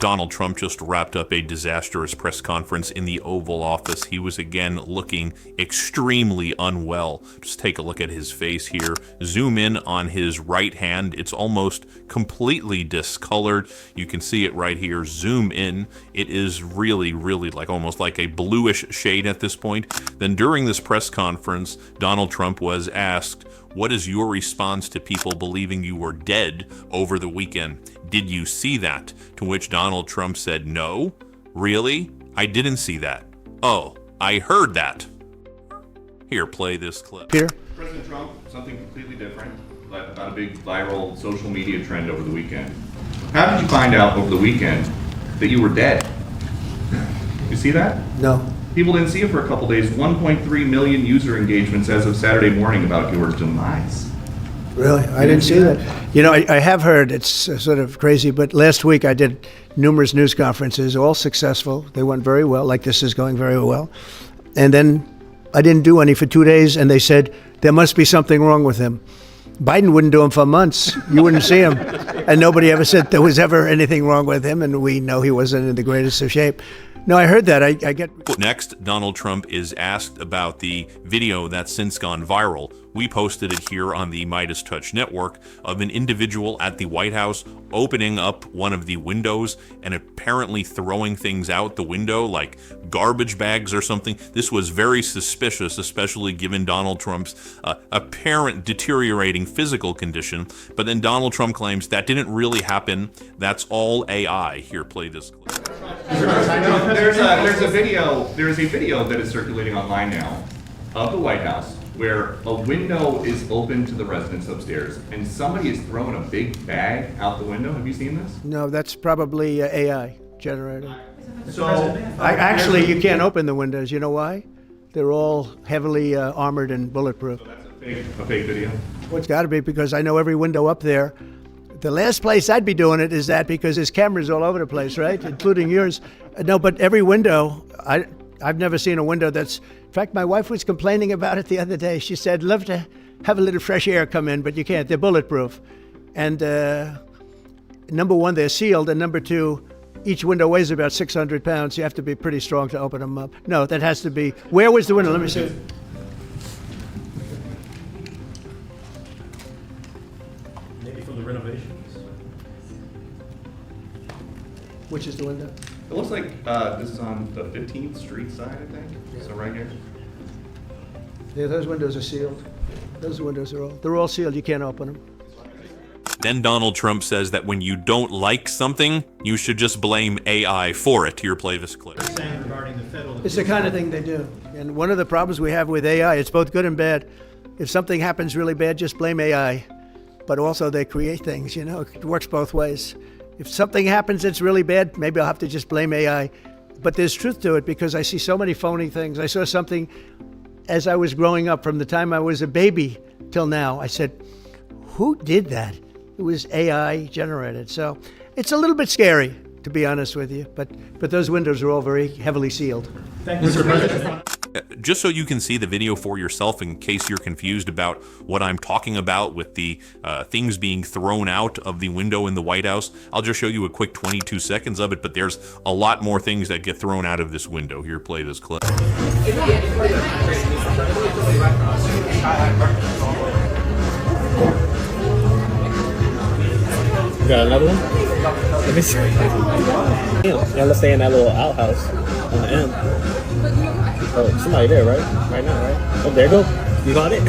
Donald Trump just wrapped up a disastrous press conference in the Oval Office. He was again looking extremely unwell. Just take a look at his face here. Zoom in on his right hand. It's almost completely discolored. You can see it right here. Zoom in. It is really, really like almost like a bluish shade at this point. Then during this press conference, Donald Trump was asked, "What is your response to people believing you were dead over the weekend? Did you see that?" To which Donald Trump said, "No, really? I didn't see that. Oh, I heard that." Here, play this clip. Peter? President Trump, something completely different, about a big viral social media trend over the weekend. How did you find out over the weekend that you were dead? You see that? No. People didn't see it for a couple days. 1.3 million user engagements as of Saturday morning about your demise. Really? I didn't see that. You know, I have heard, it's sort of crazy, but last week I did numerous news conferences, all successful. They went very well, like this is going very well. And then I didn't do any for 2 days, and they said, there must be something wrong with him. Biden wouldn't do them for months. You wouldn't see him. And nobody ever said there was ever anything wrong with him, and we know he wasn't in the greatest of shape. No, I heard that. I get... Next, Donald Trump is asked about the video that's since gone viral. We posted it here on the Midas Touch Network of an individual at the White House opening up one of the windows and apparently throwing things out the window like garbage bags or something. This was very suspicious, especially given Donald Trump's apparent deteriorating physical condition. But then Donald Trump claims that didn't really happen. That's all AI. Here, play this clip. There's a video that is circulating online now of the White House where a window is open to the residence upstairs and somebody is throwing a big bag out the window. Have you seen this? No, that's probably AI generated. So Actually, you can't open the windows. You know why? They're all heavily armored and bulletproof. So that's a fake video. Well, it's got to be, because I know every window up there. The last place I'd be doing it is that, because there's cameras all over the place, right? Including yours. No, but every window, I've never seen a window that's... In fact, my wife was complaining about it the other day. She said, love to have a little fresh air come in, but you can't. They're bulletproof. And number one, they're sealed. And number two, each window weighs about 600 pounds. You have to be pretty strong to open them up. No, that has to be... Where was the window? Let me see. Maybe from the renovations. Which is the window? It looks like this is on the 15th Street side, I think. So right here. Yeah, those windows are sealed. Those windows are they're all sealed. You can't open them. Then Donald Trump says that when you don't like something, you should just blame AI for it. Here, play this clip. It's the kind of thing they do. And one of the problems we have with AI, it's both good and bad. If something happens really bad, just blame AI. But also they create things, you know, it works both ways. If something happens that's really bad, maybe I'll have to just blame AI. But there's truth to it, because I see so many phony things. I saw something as I was growing up, from the time I was a baby till now. I said, who did that? It was AI generated. So it's a little bit scary, to be honest with you. But those windows are all very heavily sealed. Thank you, Mr. President. Just so you can see the video for yourself, in case you're confused about what I'm talking about with the things being thrown out of the window in the White House, I'll just show you a quick 22 seconds of it, but there's a lot more things that get thrown out of this window. Here, play this clip. You got another one? Let me see. Yeah, let's stay in that little outhouse on the end. Oh, somebody there, right? Right now, right? Oh, there you go. You got it.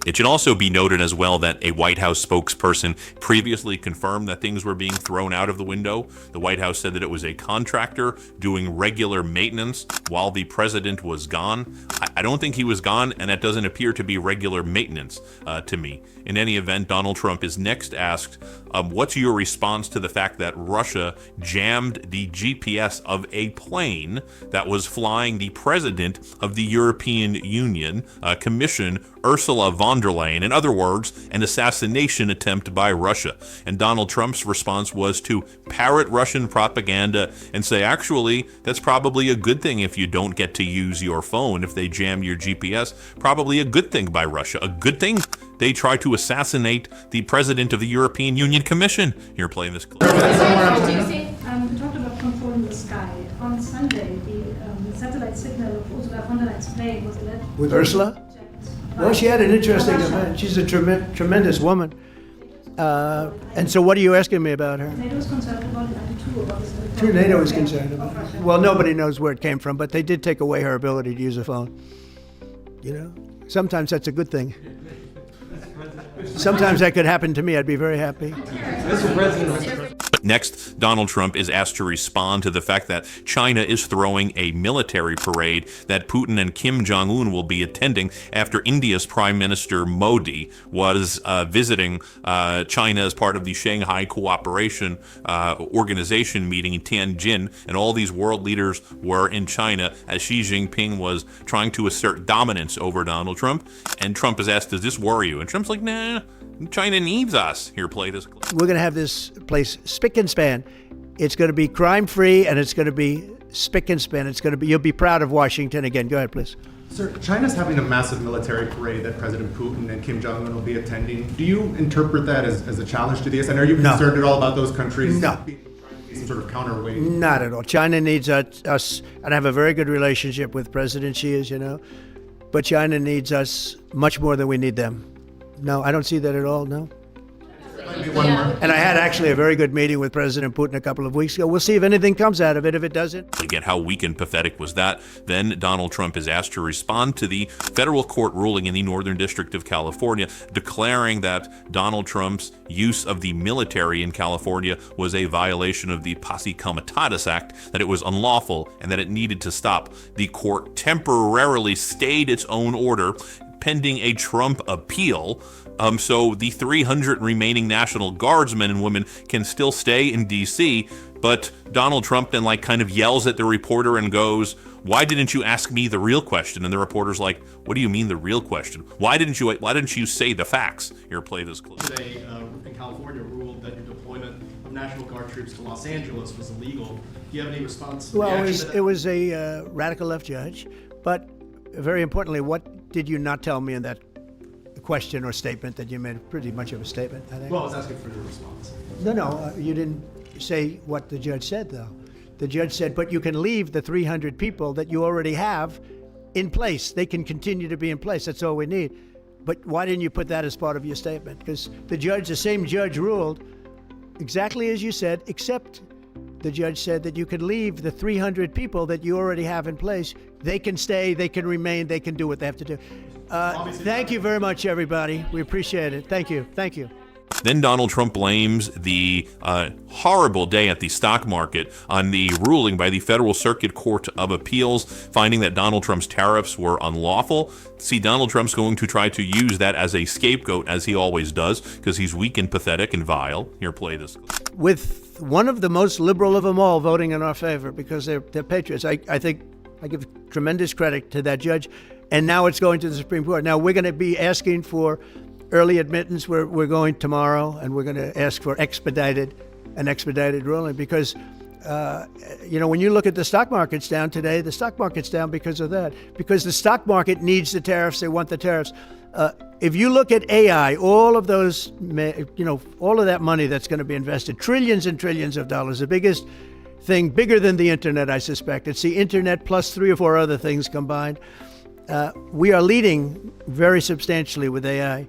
It should also be noted as well that a White House spokesperson previously confirmed that things were being thrown out of the window. The White House said that it was a contractor doing regular maintenance while the president was gone. I don't think he was gone, and that doesn't appear to be regular maintenance to me. In any event, Donald Trump is next asked, what's your response to the fact that Russia jammed the GPS of a plane that was flying the president of the European Union Commission, Ursula von der Leyen? In other words, an assassination attempt by Russia. And Donald Trump's response was to parrot Russian propaganda and say, actually, that's probably a good thing if you don't get to use your phone if they jam your GPS. Probably a good thing by Russia. A good thing? they tried to assassinate the president of the European Union Commission. Here, play this clip. We talked about controlling the sky. On Sunday, the satellite signal of Ursula von der Leyen's plane was led With Ursula? Well, she had an interesting event. She's a tremendous woman. And so what are you asking me about her? NATO is concerned about it, and too, about this. True, NATO is concerned about it. Well, nobody knows where it came from, but they did take away her ability to use a phone. You know, sometimes that's a good thing. Sometimes that could happen to me. I'd be very happy. But next, Donald Trump is asked to respond to the fact that China is throwing a military parade that Putin and Kim Jong-un will be attending after India's Prime Minister Modi was visiting China as part of the Shanghai Cooperation Organization meeting in Tianjin, and all these world leaders were in China as Xi Jinping was trying to assert dominance over Donald Trump. And Trump is asked, does this worry you? And Trump's like, nah, China needs us. Here, play this clip. We're going to have this place spick and span. It's going to be crime-free, and it's going to be spick and span. It's going to be, you'll be proud of Washington again. Go ahead, please. Sir, China's having a massive military parade that President Putin and Kim Jong-un will be attending. Do you interpret that as a challenge to this? And are you concerned at all about those countries being some sort of counterweight? Not at all. China needs us, and I have a very good relationship with President Xi, as you know. But China needs us much more than we need them. No, I don't see that at all, no. And I had actually a very good meeting with President Putin a couple of weeks ago. We'll see if anything comes out of it. If it doesn't. Again, how weak and pathetic was that? Then Donald Trump is asked to respond to the federal court ruling in the Northern District of California, declaring that Donald Trump's use of the military in California was a violation of the Posse Comitatus Act, that it was unlawful and that it needed to stop. The court temporarily stayed its own order pending a Trump appeal. So the 300 remaining National Guardsmen and women can still stay in D.C., but Donald Trump then kind of yells at the reporter and goes, why didn't you ask me the real question? And the reporter's like, what do you mean the real question? Why didn't you say the facts? Here, play this clip. Today, in California, ruled that your deployment of National Guard troops to Los Angeles was illegal. Do you have any response? Well, it was a radical left judge, but very importantly, what did you not tell me in that question or statement that you made? Pretty much of a statement, I think. Well, I was asking for your response. No, you didn't say what the judge said, though. The judge said, but you can leave the 300 people that you already have in place. They can continue to be in place. That's all we need. But why didn't you put that as part of your statement? Because the same judge ruled exactly as you said, except the judge said that you can leave the 300 people that you already have in place. They can stay, they can remain, they can do what they have to do. Thank you very much, everybody. We appreciate it. Thank you. Thank you. Then Donald Trump blames the horrible day at the stock market on the ruling by the Federal Circuit Court of Appeals, finding that Donald Trump's tariffs were unlawful. See, Donald Trump's going to try to use that as a scapegoat, as he always does, because he's weak and pathetic and vile. Here, play this. With one of the most liberal of them all voting in our favor because they're patriots. I think I give tremendous credit to that judge. And now it's going to the Supreme Court. Now we're going to be asking for early admittance. We're going tomorrow, and we're going to ask for expedited ruling because, when you look at the stock market's down today, the stock market's down because of that. Because the stock market needs the tariffs. They want the tariffs. If you look at AI, all of those, all of that money that's going to be invested, trillions and trillions of dollars, the biggest thing, bigger than the internet, I suspect. It's the internet plus 3 or 4 other things combined. We are leading very substantially with AI.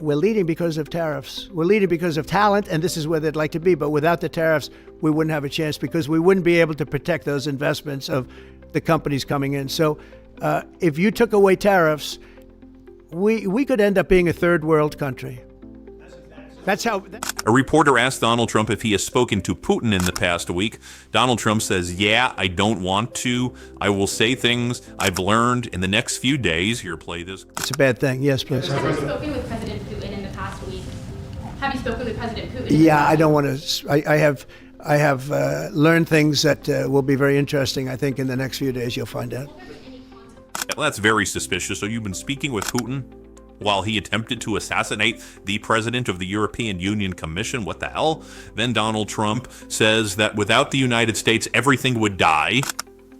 We're leading because of tariffs. We're leading because of talent, and this is where they'd like to be. But without the tariffs, we wouldn't have a chance because we wouldn't be able to protect those investments of the companies coming in. So if you took away tariffs, we could end up being a third world country. That's how. A reporter asked Donald Trump if he has spoken to Putin in the past week. Donald Trump says, yeah, I don't want to. I will say things I've learned in the next few days. Here, play this. It's a bad thing. Yes, please. Have you spoken with President Putin in the past week? Have you spoken with President Putin? Yeah, I don't want to. I have learned things that will be very interesting. I think in the next few days you'll find out. Well, that's very suspicious. So you've been speaking with Putin while he attempted to assassinate the president of the European Union Commission? What the hell? Then Donald Trump says that without the United States, everything would die.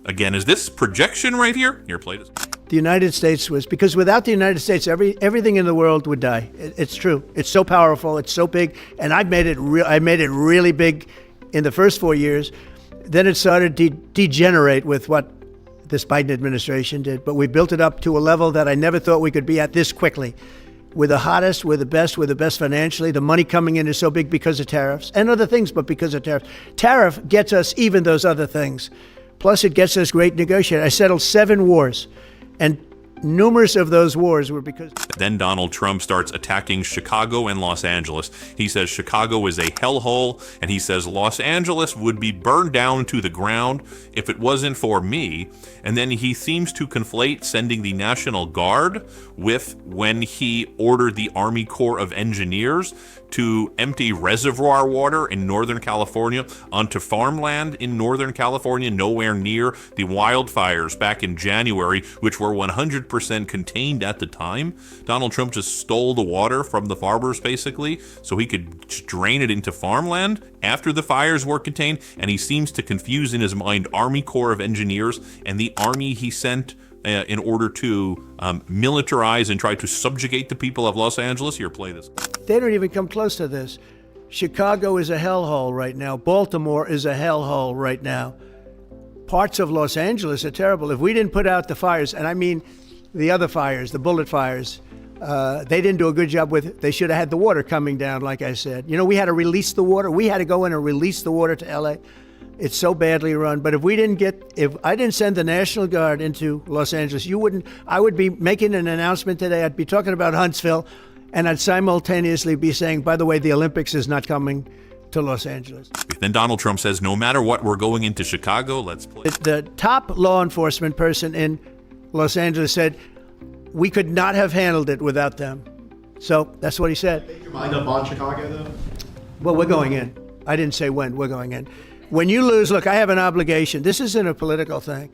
Again, is this projection right here? Here, play this. the United States was, because without the United States, everything in the world would die. It's true. It's so powerful. It's so big. And I made it really big in the first 4 years. Then it started to degenerate with what this Biden administration did. But we built it up to a level that I never thought we could be at this quickly. We're the hottest, we're the best financially. The money coming in is so big because of tariffs and other things, but because of tariffs. Tariff gets us even those other things. Plus, it gets us great negotiators. I settled 7 wars, and numerous of those wars were because... Then Donald Trump starts attacking Chicago and Los Angeles. He says Chicago is a hellhole, and he says Los Angeles would be burned down to the ground if it wasn't for me. And then he seems to conflate sending the National Guard with when he ordered the Army Corps of Engineers to empty reservoir water in Northern California onto farmland in Northern California, nowhere near the wildfires back in January, which were 100% contained at the time. Donald Trump just stole the water from the farmers, basically, so he could drain it into farmland after the fires were contained, and he seems to confuse in his mind Army Corps of Engineers and the army he sent in order to militarize and try to subjugate the people of Los Angeles. Here, play this. They don't even come close to this. Chicago is a hellhole right now. Baltimore is a hellhole right now. Parts of Los Angeles are terrible. If we didn't put out the fires, and I mean the other fires, the bullet fires, they didn't do a good job with it. They should have had the water coming down, like I said. You know, we had to release the water. We had to go in and release the water to LA. It's so badly run. But if I didn't send the National Guard into Los Angeles, I would be making an announcement today. I'd be talking about Huntsville, and I'd simultaneously be saying, by the way, the Olympics is not coming to Los Angeles. Then Donald Trump says, no matter what, we're going into Chicago. Let's play. The top law enforcement person in Los Angeles said, we could not have handled it without them. So that's what he said. Make your mind up on Chicago, though? Well, we're going in. I didn't say when. We're going in. When you lose, look, I have an obligation. This isn't a political thing.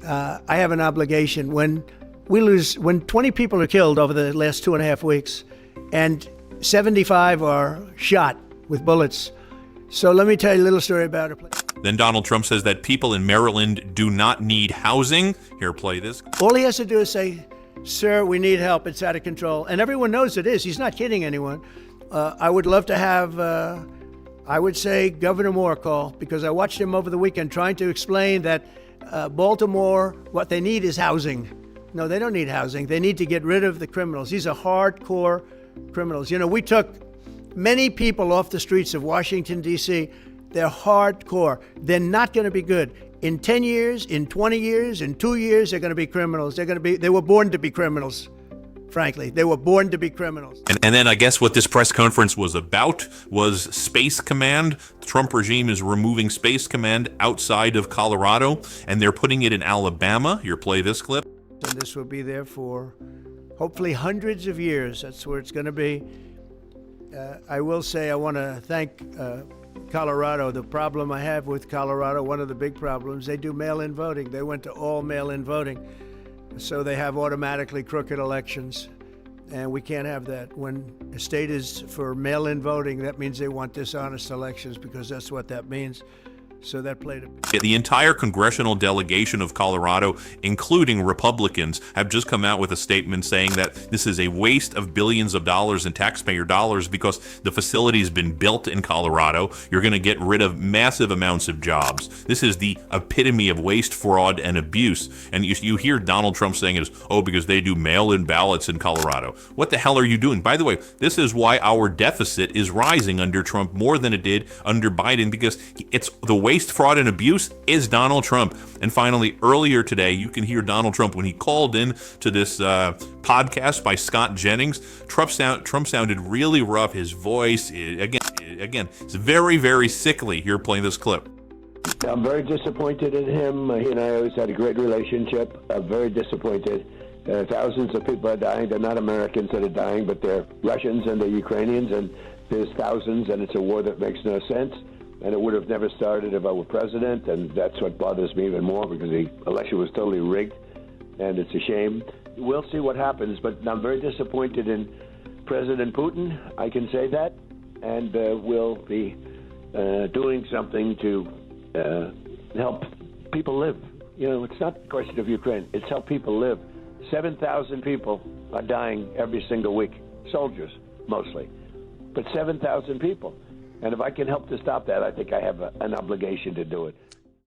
I have an obligation. When we lose, when 20 people are killed over the last 2.5 weeks, and 75 are shot with bullets. So let me tell you a little story about it. Then Donald Trump says that people in Maryland do not need housing. Here, play this. All he has to do is say, sir, we need help. It's out of control. And everyone knows it is. He's not kidding anyone. I would love to have, I would say, Governor Moore call, because I watched him over the weekend trying to explain that Baltimore, what they need is housing. No, they don't need housing. They need to get rid of the criminals. These are hardcore criminals. You know, we took many people off the streets of Washington, D.C. They're hardcore. They're not going to be good. In 10 years, in 20 years, in 2 years, they're going to be criminals. They were born to be criminals. Frankly, they were born to be criminals. And then I guess what this press conference was about was Space Command. The Trump regime is removing Space Command outside of Colorado, and they're putting it in Alabama. Here, play this clip. And this will be there for hopefully hundreds of years. That's where it's going to be. I will say I want to thank Colorado. The problem I have with Colorado, one of the big problems, they do mail-in voting. They went to all mail-in voting. So they have automatically crooked elections, and we can't have that. When a state is for mail-in voting, that means they want dishonest elections, because that's what that means. So that played a... The entire congressional delegation of Colorado, including Republicans, have just come out with a statement saying that this is a waste of billions of dollars in taxpayer dollars because the facility's been built in Colorado. You're going to get rid of massive amounts of jobs. This is the epitome of waste, fraud, and abuse. And you hear Donald Trump saying it is, oh, because they do mail-in ballots in Colorado. What the hell are you doing? By the way, this is why our deficit is rising under Trump more than it did under Biden, because it's the waste, fraud, and abuse is Donald Trump. And finally, earlier today, you can hear Donald Trump when he called in to this podcast by Scott Jennings. Trump sounded really rough. His voice, again, it's very, very sickly. Here, playing this clip. I'm very disappointed in him. He and I always had a great relationship. I'm very disappointed. Thousands of people are dying. They're not Americans that are dying, but they're Russians and they're Ukrainians, and there's thousands, and it's a war that makes no sense. And it would have never started if I were president, and that's what bothers me even more, because the election was totally rigged, and it's a shame. We'll see what happens, but I'm very disappointed in President Putin, I can say that, and we'll be doing something to help people live. You know, it's not a question of Ukraine, it's help people live. 7,000 people are dying every single week, soldiers mostly, but 7,000 people. And if I can help to stop that, I think I have an obligation to do it.